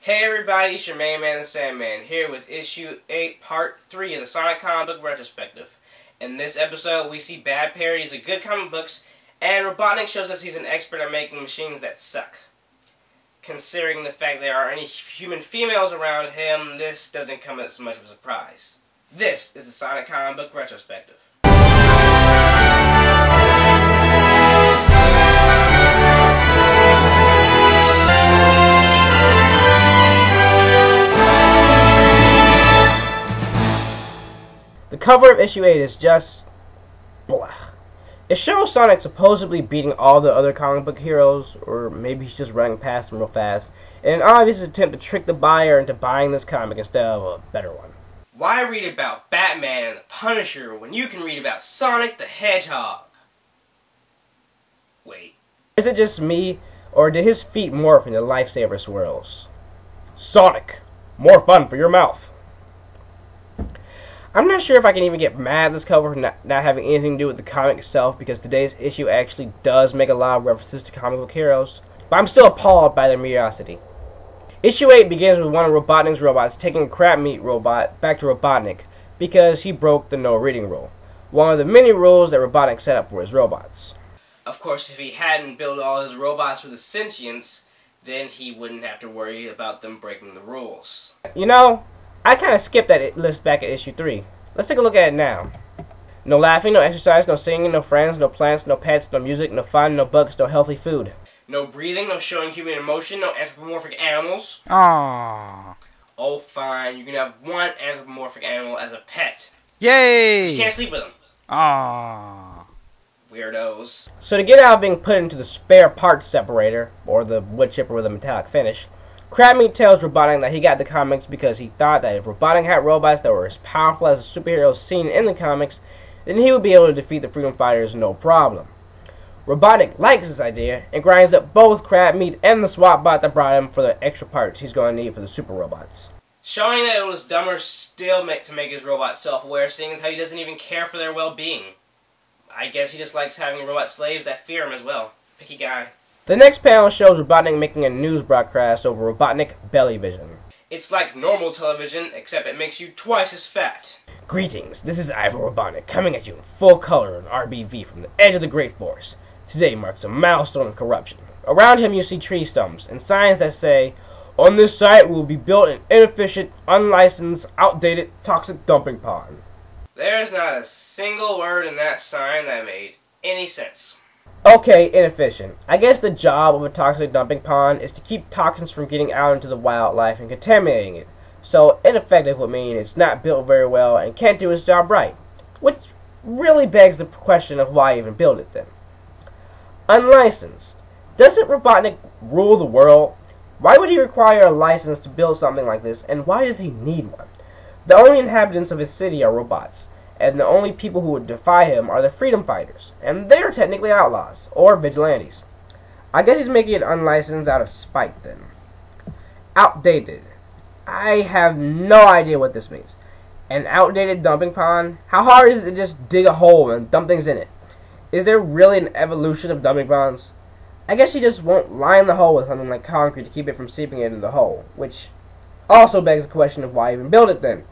Hey everybody, it's your main man, the Sandman, here with issue 8, part 3 of the Sonic Comic Retrospective. In this episode, we see bad parodies of good comic books, and Robotnik shows us he's an expert at making machines that suck. Considering the fact there aren't any human females around him, this doesn't come as much of a surprise. This is the Sonic Comic Book Retrospective. The cover of issue 8 is just blah. It shows Sonic supposedly beating all the other comic book heroes, or maybe he's just running past them real fast, in an obvious attempt to trick the buyer into buying this comic instead of a better one. Why read about Batman and the Punisher when you can read about Sonic the Hedgehog? Wait. Is it just me, or did his feet morph into lifesaver swirls? Sonic, more fun for your mouth. I'm not sure if I can even get mad at this cover for not having anything to do with the comic itself, because today's issue actually does make a lot of references to comic book heroes, but I'm still appalled by their mediocrity. Issue 8 begins with one of Robotnik's robots taking a crab meat robot back to Robotnik because he broke the no reading rule, one of the many rules that Robotnik set up for his robots. Of course, if he hadn't built all his robots with a sentience, then he wouldn't have to worry about them breaking the rules. You know, I kind of skipped that list back at issue 3. Let's take a look at it now. No laughing, no exercise, no singing, no friends, no plants, no pets, no music, no fun, no books, no healthy food. No breathing, no showing human emotion, no anthropomorphic animals. Aww. Oh, fine. You can have one anthropomorphic animal as a pet. Yay! But you can't sleep with them. Aww. Weirdos. So to get out of being put into the spare parts separator, or the wood chipper with a metallic finish, Crabmeat tells Robotnik that he got the comics because he thought that if Robotnik had robots that were as powerful as the superheroes seen in the comics, then he would be able to defeat the Freedom Fighters no problem. Robotnik likes this idea and grinds up both Crabmeat and the SWAT bot that brought him for the extra parts he's going to need for the super robots. Showing that it was dumber still to make his robots self-aware, seeing as how he doesn't even care for their well-being. I guess he just likes having robot slaves that fear him as well. Picky guy. The next panel shows Robotnik making a news broadcast over Robotnik Belly Vision. It's like normal television, except it makes you twice as fat. Greetings, this is Ivor Robotnik, coming at you in full color on RBV from the edge of the Great Forest. Today marks a milestone of corruption. Around him you see tree stumps, and signs that say, "On this site will be built an inefficient, unlicensed, outdated, toxic dumping pond." There's not a single word in that sign that made any sense. Okay, inefficient. I guess the job of a toxic dumping pond is to keep toxins from getting out into the wildlife and contaminating it. So ineffective would mean it's not built very well and can't do its job right. Which really begs the question of why even build it then. Unlicensed. Doesn't Robotnik rule the world? Why would he require a license to build something like this, and why does he need one? The only inhabitants of his city are robots, and the only people who would defy him are the Freedom Fighters, and they're technically outlaws, or vigilantes. I guess he's making it unlicensed out of spite then. Outdated. I have no idea what this means. An outdated dumping pond? How hard is it to just dig a hole and dump things in it? Is there really an evolution of dumping ponds? I guess you just won't line the hole with something like concrete to keep it from seeping into the hole, which also begs the question of why even build it then.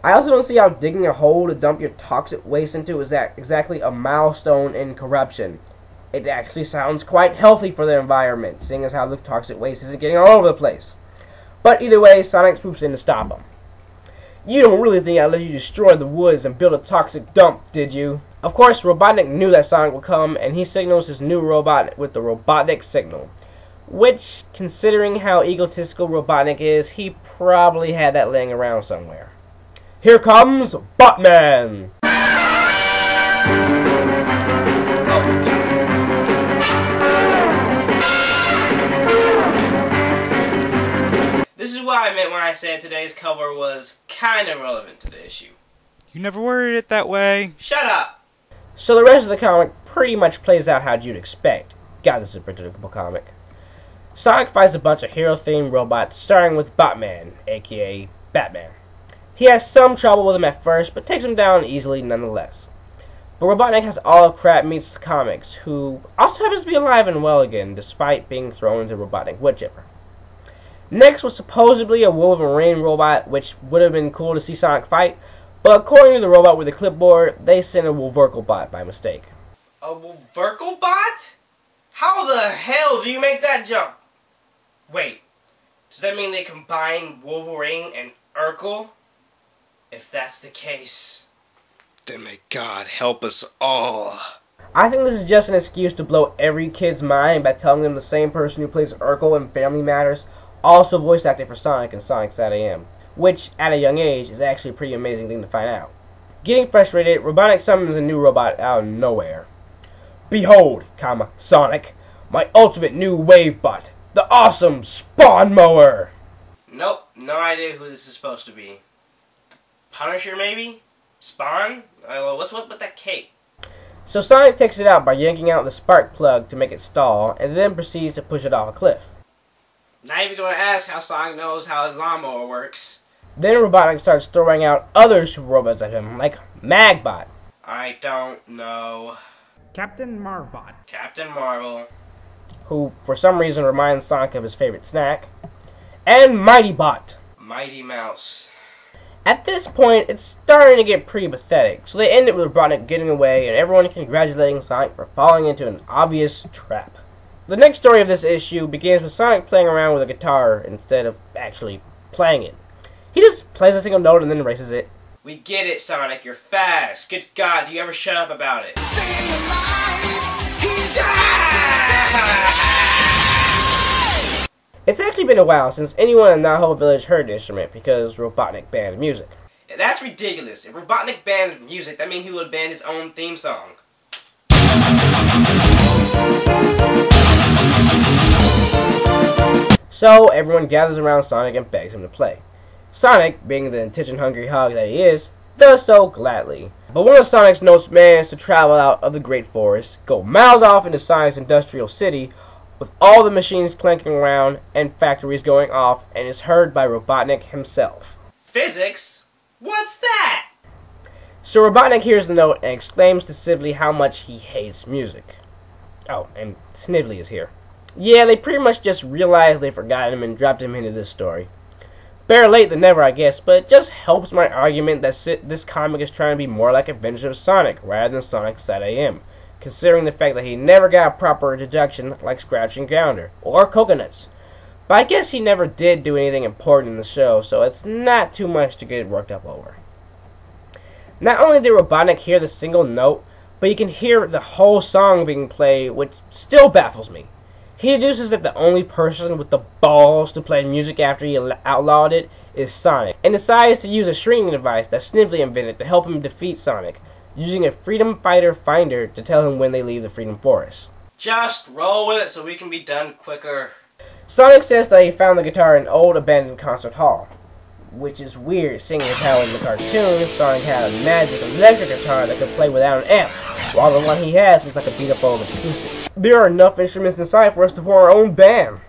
I also don't see how digging a hole to dump your toxic waste into is exactly a milestone in corruption. It actually sounds quite healthy for the environment, seeing as how the toxic waste isn't getting all over the place. But either way, Sonic swoops in to stop him. You don't really think I'd let you destroy the woods and build a toxic dump, did you? Of course, Robotnik knew that Sonic would come, and he signals his new robot with the Robotnik signal. Which, considering how egotistical Robotnik is, he probably had that laying around somewhere. Here comes Batman! This is what I meant when I said today's cover was kind of relevant to the issue. You never worded it that way. Shut up! So the rest of the comic pretty much plays out how you'd expect. God, this is a predictable comic. Sonic fights a bunch of hero-themed robots, starting with Batman, aka Batman. He has some trouble with him at first, but takes him down easily nonetheless. But Robotnik has all of Crabmeat's comics, who also happens to be alive and well again, despite being thrown into Robotnik wood chipper. Next was supposedly a Wolverine robot, which would have been cool to see Sonic fight, but according to the robot with the clipboard, they sent a Wolverine by mistake. A Wolverine bot? How the hell do you make that jump? Wait, does that mean they combine Wolverine and Urkel? If that's the case, then may God help us all. I think this is just an excuse to blow every kid's mind by telling them the same person who plays Urkel in Family Matters also voice acted for Sonic in Sonic SatAM, which, at a young age, is actually a pretty amazing thing to find out. Getting frustrated, Robotnik summons a new robot out of nowhere. Behold, Sonic, my ultimate new wave bot, the awesome Spawn Mower! Nope, no idea who this is supposed to be. Punisher, maybe? Spawn? What's up with that cape? So Sonic takes it out by yanking out the spark plug to make it stall, and then proceeds to push it off a cliff. Not even going to ask how Sonic knows how his lawnmower works. Then Robotnik starts throwing out other super robots at him, like Magbot. I don't know. Captain Marvbot. Captain Marvel. Who, for some reason, reminds Sonic of his favorite snack. And Mightybot. Mighty Mouse. At this point, it's starting to get pretty pathetic, so they end it with Robotnik getting away and everyone congratulating Sonic for falling into an obvious trap. The next story of this issue begins with Sonic playing around with a guitar instead of actually playing it. He just plays a single note and then erases it. We get it, Sonic, you're fast. Good God, do you ever shut up about it? It's actually been a while since anyone in Naho Village heard the instrument because Robotnik banned music. Yeah, that's ridiculous. If Robotnik banned music, that means he would ban his own theme song. So everyone gathers around Sonic and begs him to play. Sonic, being the attention-hungry hog that he is, does so gladly. But one of Sonic's notes manages to travel out of the Great Forest, go miles off into Sonic's industrial city, with all the machines clanking around and factories going off, and is heard by Robotnik himself. Physics? What's that? So Robotnik hears the note and exclaims to Sively how much he hates music. Oh, and Snively is here. Yeah, they pretty much just realized they forgot him and dropped him into this story. Better late than never, I guess, but it just helps my argument that this comic is trying to be more like Adventures of Sonic rather than Sonic SatAM, considering the fact that he never got a proper introduction like Scratch and Grounder, or Coconuts. But I guess he never did do anything important in the show, so it's not too much to get worked up over. Not only did Robotnik hear the single note, but you can hear the whole song being played, which still baffles me. He deduces that the only person with the balls to play music after he outlawed it is Sonic, and decides to use a shrinking device that Snively invented to help him defeat Sonic, using a Freedom Fighter finder to tell him when they leave the Freedom Forest. Just roll with it so we can be done quicker. Sonic says that he found the guitar in an old abandoned concert hall, which is weird seeing as how in the cartoon Sonic had a magic electric guitar that could play without an amp, while the one he has looks like a beat up old acoustics. There are enough instruments inside for us to form our own band.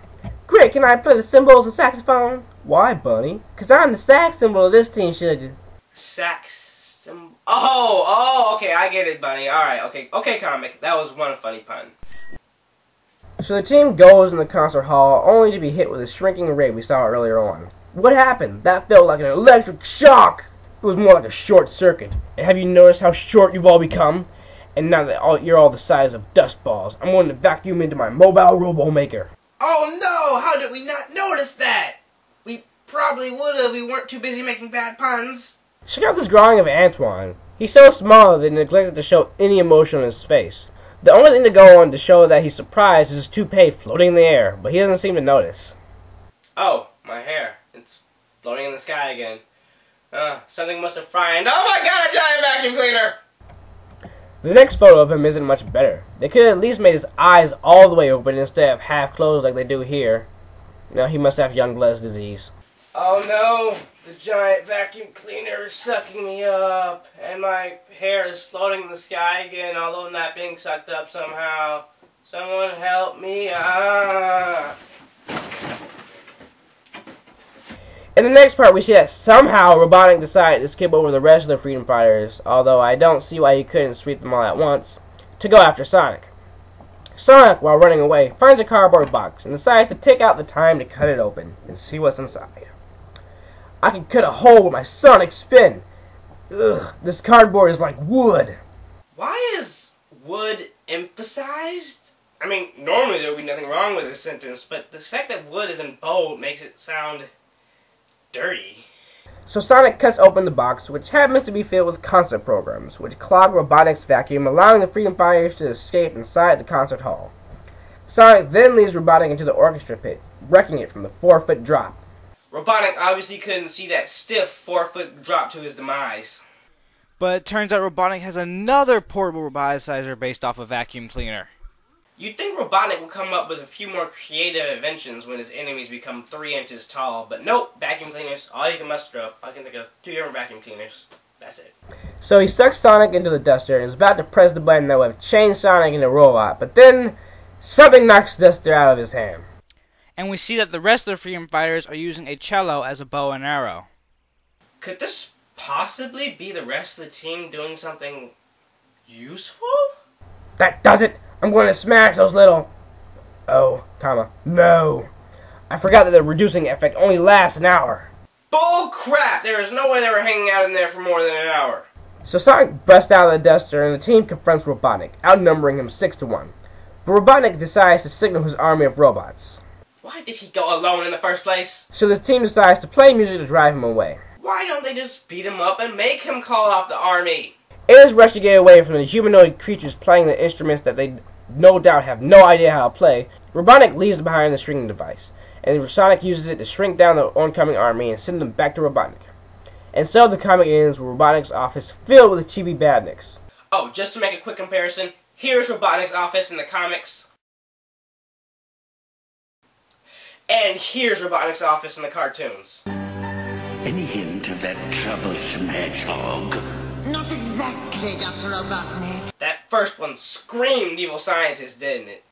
Great, can I play the cymbals and saxophone? Why, Bunny? 'Cause I'm the sax symbol of this team, sugar. Sax symbol? Oh, okay, I get it, Bunny. Alright, okay, comic. That was one funny pun. So the team goes in the concert hall only to be hit with a shrinking ray we saw earlier on. What happened? That felt like an electric shock! It was more like a short circuit. And have you noticed how short you've all become? And now that you're all the size of dust balls, I'm going to vacuum into my mobile robo-maker. Oh no! How did we not notice that? We probably would have. We weren't too busy making bad puns. Check out this drawing of Antoine. He's so small that they neglected to show any emotion on his face. The only thing to go on to show that he's surprised is his toupee floating in the air, but he doesn't seem to notice. Oh, my hair. It's floating in the sky again. Something must have fried. Oh my god, a giant vacuum cleaner! The next photo of him isn't much better. They could have at least made his eyes all the way open instead of half closed like they do here. Now he must have Youngblood's disease. Oh no! The giant vacuum cleaner is sucking me up, and my hair is floating in the sky again, although not being sucked up somehow. Someone help me! In the next part, we see that somehow Robotnik decided to skip over the rest of the Freedom Fighters, although I don't see why he couldn't sweep them all at once, to go after Sonic. Sonic, while running away, finds a cardboard box and decides to take out the time to cut it open and see what's inside. I can cut a hole with my Sonic spin. Ugh, this cardboard is like wood. Why is wood emphasized? I mean, normally there would be nothing wrong with this sentence, but the fact that wood is in bold makes it sound dirty. So Sonic cuts open the box, which happens to be filled with concert programs, which clog Robotnik's vacuum, allowing the Freedom Fighters to escape inside the concert hall. Sonic then leads Robotnik into the orchestra pit, wrecking it from the 4-foot drop. Robotnik obviously couldn't see that stiff 4-foot drop to his demise. But it turns out Robotnik has another portable roboticizer based off a vacuum cleaner. You'd think Robotnik would come up with a few more creative inventions when his enemies become 3 inches tall, but nope, vacuum cleaners, all you can muster up. I can think of 2 different vacuum cleaners. That's it. So he sucks Sonic into the duster and is about to press the button that would change Sonic into a robot, but then something knocks the duster out of his hand. And we see that the rest of the Freedom Fighters are using a cello as a bow and arrow. Could this possibly be the rest of the team doing something useful? That does it! I'm going to smash those little... Oh, comma. No. I forgot that the reducing effect only lasts an hour. Bull crap! There is no way they were hanging out in there for more than an hour. So Sonic busts out of the duster and the team confronts Robotnik, outnumbering him 6-1. But Robotnik decides to signal his army of robots. Why did he go alone in the first place? So the team decides to play music to drive him away. Why don't they just beat him up and make him call off the army? In his rush to get away from the humanoid creatures playing the instruments that they no doubt have no idea how to play, Robotnik leaves behind the shrinking device, and Sonic uses it to shrink down the oncoming army and send them back to Robotnik. And so the comic ends with Robotnik's office filled with chibi badniks. Oh, just to make a quick comparison, here's Robotnik's office in the comics. And here's Robotnik's office in the cartoons. Any hint of that troublesome hedgehog? Not exactly, Dr. Robotnik. That first one screamed evil scientist, didn't it?